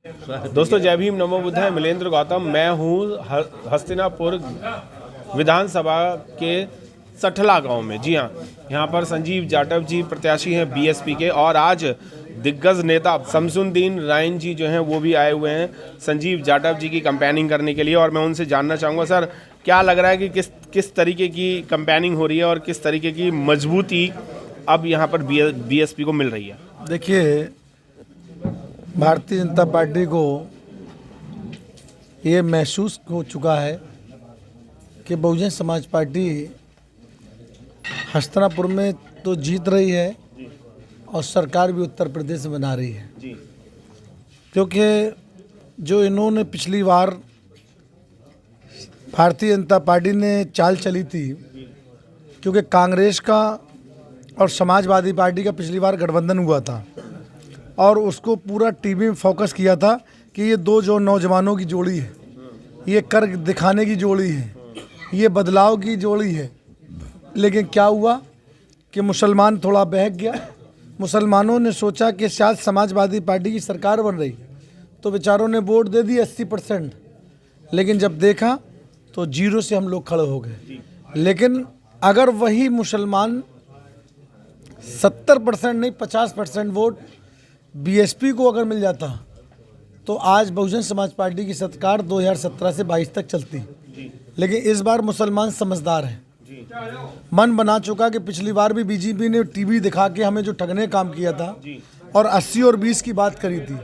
दोस्तों जय भीम, नमो बुद्धाय। मिलेंद्र गौतम मैं हूँ हस्तिनापुर विधानसभा के सठला गांव में। जी हाँ, यहाँ पर संजीव जाटव जी प्रत्याशी हैं बीएसपी के, और आज दिग्गज नेता शमसुद्दीन राइन जी जो हैं वो भी आए हुए हैं संजीव जाटव जी की कैंपेनिंग करने के लिए। और मैं उनसे जानना चाहूँगा, सर क्या लग रहा है कि किस तरीके की कैंपेनिंग हो रही है और किस तरीके की मजबूती अब यहाँ पर बीएसपी को मिल रही है? देखिए, भारतीय जनता पार्टी को ये महसूस हो चुका है कि बहुजन समाज पार्टी हस्तिनापुर में तो जीत रही है और सरकार भी उत्तर प्रदेश में बना रही है। क्योंकि जो इन्होंने पिछली बार भारतीय जनता पार्टी ने चाल चली थी, क्योंकि कांग्रेस का और समाजवादी पार्टी का पिछली बार गठबंधन हुआ था और उसको पूरा टीवी में फोकस किया था कि ये दो जो नौजवानों की जोड़ी है, ये कर दिखाने की जोड़ी है, ये बदलाव की जोड़ी है। लेकिन क्या हुआ कि मुसलमान थोड़ा बहक गया। मुसलमानों ने सोचा कि शायद समाजवादी पार्टी की सरकार बन रही, तो बेचारों ने वोट दे दी 80%। लेकिन जब देखा तो 0 से हम लोग खड़े हो गए। लेकिन अगर वही मुसलमान 70% नहीं 50% वोट बीएसपी को अगर मिल जाता तो आज बहुजन समाज पार्टी की सरकार 2017 से 22 तक चलती। लेकिन इस बार मुसलमान समझदार है, मन बना चुका कि पिछली बार भी बीजेपी ने टीवी दिखा के हमें जो ठगने काम किया था और 80 और 20 की बात करी थी,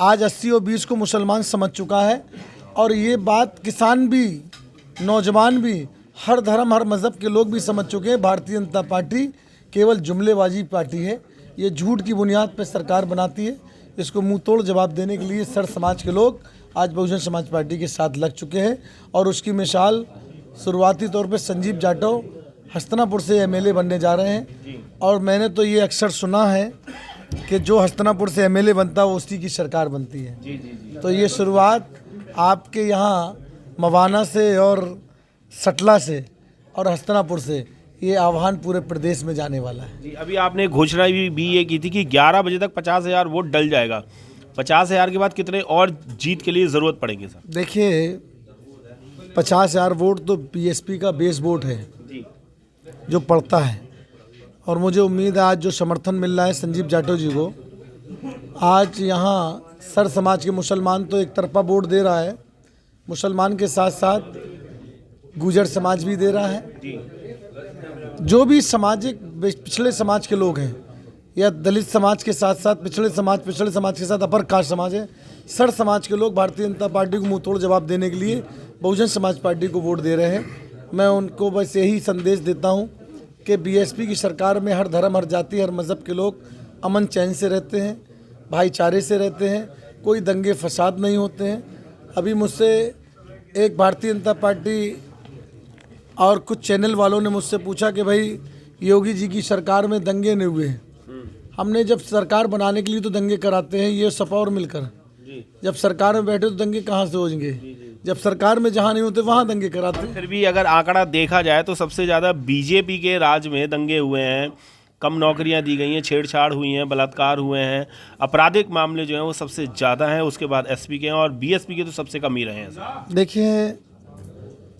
आज 80 और 20 को मुसलमान समझ चुका है। और ये बात किसान भी, नौजवान भी, हर धर्म हर मज़हब के लोग भी समझ चुके हैं। भारतीय जनता पार्टी केवल जुमलेबाजी पार्टी है, ये झूठ की बुनियाद पर सरकार बनाती है। इसको मुंह तोड़ जवाब देने के लिए सर समाज के लोग आज बहुजन समाज पार्टी के साथ लग चुके हैं। और उसकी मिसाल शुरुआती तौर पे संजीव जाटव हस्तिनापुर से एमएलए बनने जा रहे हैं। और मैंने तो ये अक्सर सुना है कि जो हस्तिनापुर से एमएलए बनता है उसी की सरकार बनती है। तो ये शुरुआत आपके यहाँ मवाना से और सटला से और हस्तिनापुर से ये आह्वान पूरे प्रदेश में जाने वाला है। जी, अभी आपने घोषणा भी ये की थी कि 11 बजे तक 50,000 वोट डल जाएगा। 50,000 के बाद कितने और जीत के लिए ज़रूरत पड़ेगी सर? देखिए, 50,000 वोट तो बीएसपी का बेस वोट है जो पड़ता है। और मुझे उम्मीद है आज जो समर्थन मिल रहा है संजीव जाटव जी को, आज यहाँ सर समाज के मुसलमान तो एक तरफा वोट दे रहा है, मुसलमान के साथ साथ गुजर समाज भी दे रहा है। जो भी सामाजिक पिछले समाज के लोग हैं या दलित समाज के साथ साथ पिछले समाज के साथ अपर कास्ट समाज है, सर समाज के लोग भारतीय जनता पार्टी को मुंह तोड़ जवाब देने के लिए बहुजन समाज पार्टी को वोट दे रहे हैं। मैं उनको बस यही संदेश देता हूं कि बीएसपी की सरकार में हर धर्म हर जाति हर मज़हब के लोग अमन चैन से रहते हैं, भाईचारे से रहते हैं, कोई दंगे फसाद नहीं होते हैं। अभी मुझसे एक भारतीय जनता पार्टी और कुछ चैनल वालों ने मुझसे पूछा कि भाई योगी जी की सरकार में दंगे नहीं हुए हैं। हमने जब सरकार बनाने के लिए तो दंगे कराते हैं, ये सपा और मिलकर। जब सरकार में बैठे तो दंगे कहाँ से होंगे? जब सरकार में जहाँ नहीं होते वहाँ दंगे कराते हैं। फिर भी अगर आंकड़ा देखा जाए तो सबसे ज़्यादा बीजेपी के राज में दंगे हुए हैं, कम नौकरियां दी गई हैं, छेड़छाड़ हुई हैं, बलात्कार हुए हैं, आपराधिक मामले जो हैं वो सबसे ज़्यादा हैं। उसके बाद एसपी के हैं और बीएसपी के तो सबसे कम ही रहे हैं। देखिए,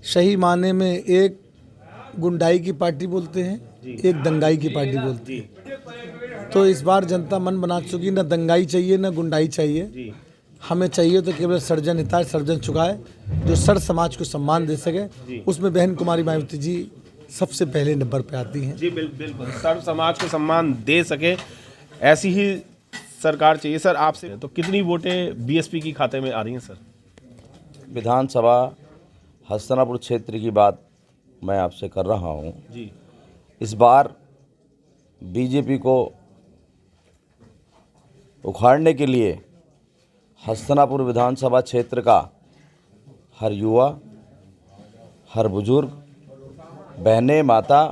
सही माने में एक गुंडाई की पार्टी बोलते हैं, एक दंगाई की पार्टी बोलते हैं। तो इस बार जनता मन बना चुकी, ना दंगाई चाहिए ना गुंडाई चाहिए। हमें चाहिए तो केवल सर्जन हिताय सर्जन चुकाए, जो सर समाज को सम्मान दे सके। उसमें बहन कुमारी मायावती जी सबसे पहले नंबर पे आती हैं। जी बिल्कुल, सर समाज को सम्मान दे सके, ऐसी ही सरकार चाहिए। सर आपसे तो कितनी वोटें बीएसपी की खाते में आ रही हैं सर? विधानसभा हस्तिनापुर क्षेत्र की बात मैं आपसे कर रहा हूं जी। इस बार बीजेपी को उखाड़ने के लिए हस्तिनापुर विधानसभा क्षेत्र का हर युवा, हर बुजुर्ग, बहनें, माता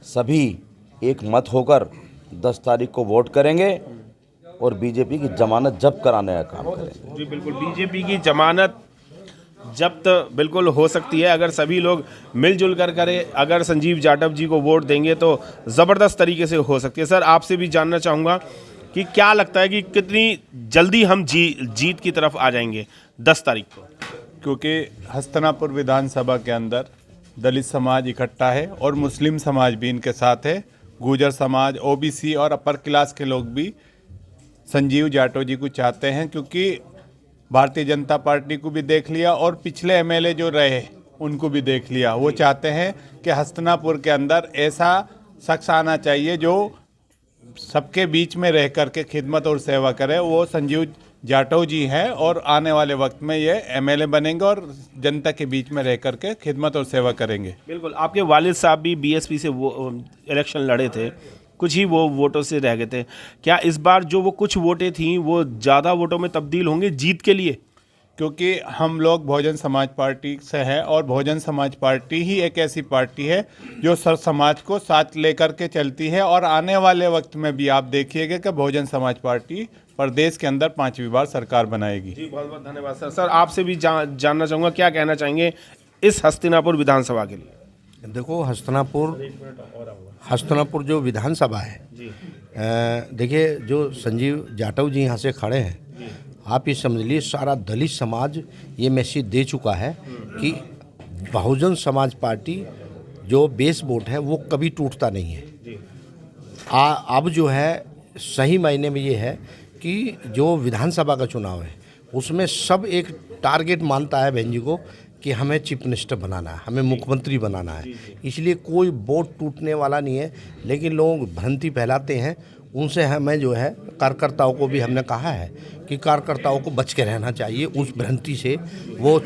सभी एक मत होकर 10 तारीख को वोट करेंगे और बीजेपी की जमानत जब्त कराने का काम करेंगे। जी बिल्कुल, बीजेपी की जमानत जब्त बिल्कुल हो सकती है अगर सभी लोग मिलजुल कर करें। अगर संजीव जाटव जी को वोट देंगे तो ज़बरदस्त तरीके से हो सकती है। सर आपसे भी जानना चाहूँगा कि क्या लगता है कि कितनी जल्दी हम जीत की तरफ आ जाएंगे 10 तारीख को? क्योंकि हस्तिनापुर विधानसभा के अंदर दलित समाज इकट्ठा है और मुस्लिम समाज भी इनके साथ है। गुर्जर समाज, ओबीसी और अपर क्लास के लोग भी संजीव जाटव जी को चाहते हैं, क्योंकि भारतीय जनता पार्टी को भी देख लिया और पिछले एमएलए जो रहे उनको भी देख लिया। वो चाहते हैं कि हस्तिनापुर के अंदर ऐसा शख्स आना चाहिए जो सबके बीच में रह कर के खिदमत और सेवा करे। वो संजीव जाटव जी हैं और आने वाले वक्त में ये एमएलए बनेंगे और जनता के बीच में रह कर के खिदमत और सेवा करेंगे। बिल्कुल, आपके वालिद साहब भी बीएसपी से वो इलेक्शन लड़े थे, कुछ ही वो वोटों से रह गए थे। क्या इस बार जो वो कुछ वोटें थी वो ज़्यादा वोटों में तब्दील होंगे जीत के लिए? क्योंकि हम लोग बहुजन समाज पार्टी से हैं और बहुजन समाज पार्टी ही एक ऐसी पार्टी है जो सर समाज को साथ लेकर के चलती है। और आने वाले वक्त में भी आप देखिएगा कि बहुजन समाज पार्टी प्रदेश के अंदर 5वीं बार सरकार बनाएगी। जी, बहुत बहुत धन्यवाद सर। सर, आपसे भी जानना चाहूँगा, क्या कहना चाहेंगे इस हस्तिनापुर विधानसभा के लिए? देखो, हस्तिनापुर जो विधानसभा है, देखिए जो संजीव जाटव जी यहाँ से खड़े हैं, आप ये समझ लीजिए सारा दलित समाज ये मैसेज दे चुका है कि बहुजन समाज पार्टी जो बेस वोट है वो कभी टूटता नहीं है। अब जो है सही मायने में ये है कि जो विधानसभा का चुनाव है उसमें सब एक टारगेट मानता है बहन जी को कि हमें चीफ मिनिस्टर बनाना है, हमें मुख्यमंत्री बनाना है। इसलिए कोई वोट टूटने वाला नहीं है। लेकिन लोग भ्रांति फैलाते हैं, उनसे हमें जो है कार्यकर्ताओं को भी हमने कहा है कि कार्यकर्ताओं को बच के रहना चाहिए उस भ्रांति से। वो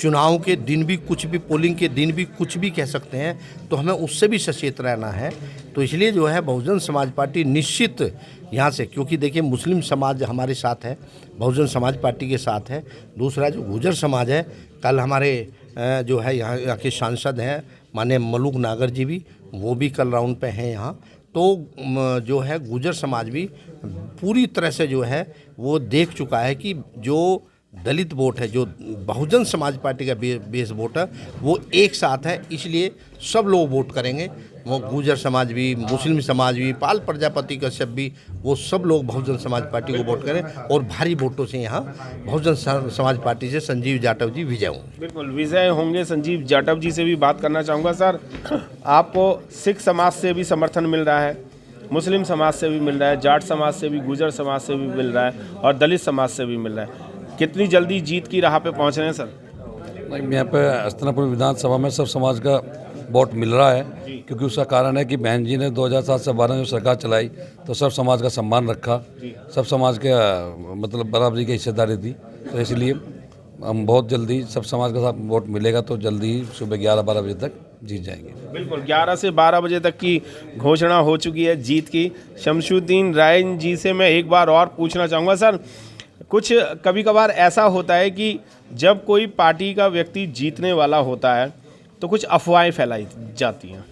चुनाव के दिन भी कुछ भी, पोलिंग के दिन भी कुछ भी कह सकते हैं, तो हमें उससे भी सचेत रहना है। तो इसलिए जो है बहुजन समाज पार्टी निश्चित यहाँ से, क्योंकि देखिए मुस्लिम समाज हमारे साथ है, बहुजन समाज पार्टी के साथ है। दूसरा जो गुर्जर समाज है, कल हमारे जो है यहाँ के सांसद हैं माननीय मलूक नागर जी भी, वो भी कल राउंड पे हैं यहाँ। तो जो है गुर्जर समाज भी पूरी तरह से जो है वो देख चुका है कि जो दलित वोट है, जो बहुजन समाज पार्टी का बेस वोट है, वो एक साथ है। इसलिए सब लोग वोट करेंगे, वो गुर्जर समाज भी, मुस्लिम समाज भी, पाल प्रजापति कश्यप भी, वो सब लोग बहुजन समाज पार्टी को वोट करें और भारी वोटों से यहाँ बहुजन समाज पार्टी से संजीव जाटव जी विजय होंगे। बिल्कुल विजय होंगे। संजीव जाटव जी से भी बात करना चाहूँगा। सर, आपको सिख समाज से भी समर्थन मिल रहा है, मुस्लिम समाज से भी मिल रहा है, जाट समाज से भी, गुर्जर समाज से भी मिल रहा है और दलित समाज से भी मिल रहा है। कितनी जल्दी जीत की राह पे पहुँच रहे हैं सर? नहीं, यहाँ पे हस्तिनापुर विधानसभा में सब समाज का वोट मिल रहा है, क्योंकि उसका कारण है कि बहन जी ने 2007 से 12 जो सरकार चलाई तो सब समाज का सम्मान रखा, सब समाज के मतलब बराबरी की हिस्सेदारी दी। तो इसलिए हम बहुत जल्दी सब समाज का साथ वोट मिलेगा तो जल्दी ही सुबह 11-12 बजे तक जीत जाएंगे। बिल्कुल, 11 से 12 बजे तक की घोषणा हो चुकी है जीत की। शमशुद्दीन राय जी से मैं एक बार और पूछना चाहूँगा। सर, कुछ कभी कभार ऐसा होता है कि जब कोई पार्टी का व्यक्ति जीतने वाला होता है तो कुछ अफवाहें फैलाई जाती हैं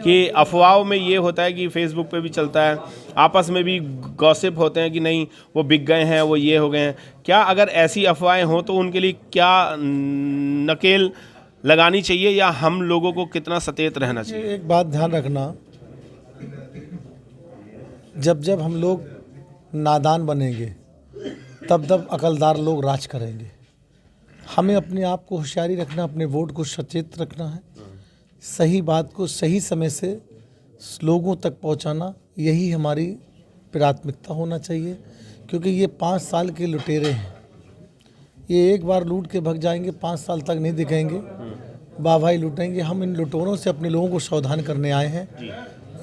कि अफवाहों में ये होता है कि फेसबुक पे भी चलता है, आपस में भी गॉसिप होते हैं कि नहीं वो बिक गए हैं, वो ये हो गए हैं। क्या अगर ऐसी अफवाहें हों तो उनके लिए क्या नकेल लगानी चाहिए या हम लोगों को कितना सचेत रहना चाहिए? एक बात ध्यान रखना, जब जब हम लोग नादान बनेंगे तब तब अकलदार लोग राज करेंगे। हमें अपने आप को होशियारी रखना, अपने वोट को सचेत रखना है, सही बात को सही समय से लोगों तक पहुंचाना, यही हमारी प्राथमिकता होना चाहिए। क्योंकि ये 5 साल के लुटेरे हैं, ये एक बार लूट के भग जाएंगे, 5 साल तक नहीं दिखेंगे, वाहवाही लूटेंगे। हम इन लुटेरों से अपने लोगों को सावधान करने आए हैं।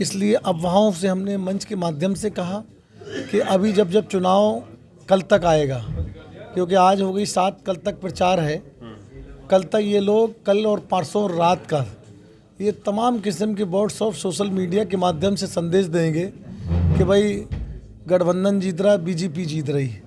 इसलिए अफवाहों से हमने मंच के माध्यम से कहा कि अभी जब जब चुनाव कल तक आएगा, क्योंकि आज हो गई 7, कल तक प्रचार है, कल तक ये लोग कल और परसों रात का ये तमाम किस्म के व्हाट्सएप सोशल मीडिया के माध्यम से संदेश देंगे कि भाई गठबंधन जीत रहा है, बीजेपी जीत रही है।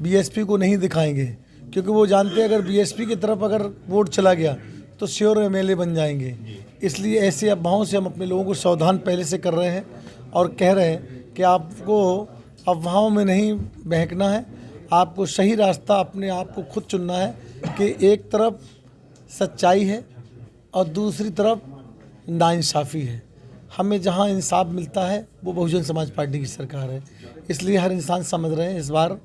बीएसपी को नहीं दिखाएंगे, क्योंकि वो जानते हैं अगर बीएसपी की तरफ अगर वोट चला गया तो श्योर एमएलए बन जाएंगे। इसलिए ऐसे अफवाहों से हम अपने लोगों को सावधान पहले से कर रहे हैं और कह रहे हैं कि आपको अफवाहों में नहीं बहकना है, आपको सही रास्ता अपने आप को खुद चुनना है कि एक तरफ सच्चाई है और दूसरी तरफ नाइंसाफ़ी है। हमें जहाँ इंसाफ मिलता है वो बहुजन समाज पार्टी की सरकार है। इसलिए हर इंसान समझ रहे हैं इस बार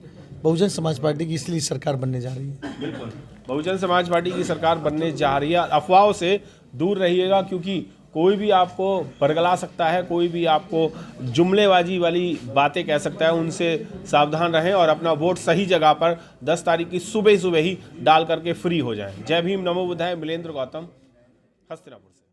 बहुजन समाज पार्टी की इसलिए सरकार बनने जा रही है। बिल्कुल, बहुजन समाज पार्टी की सरकार बनने जा रही है। अफवाहों से दूर रहिएगा, क्योंकि कोई भी आपको बरगला सकता है, कोई भी आपको जुमलेबाजी वाली बातें कह सकता है। उनसे सावधान रहें और अपना वोट सही जगह पर 10 तारीख की सुबह ही डाल करके फ्री हो जाएं। जय भीम, नमो बुद्धाय। मिलेंद्र गौतम, हस्तिनापुर से।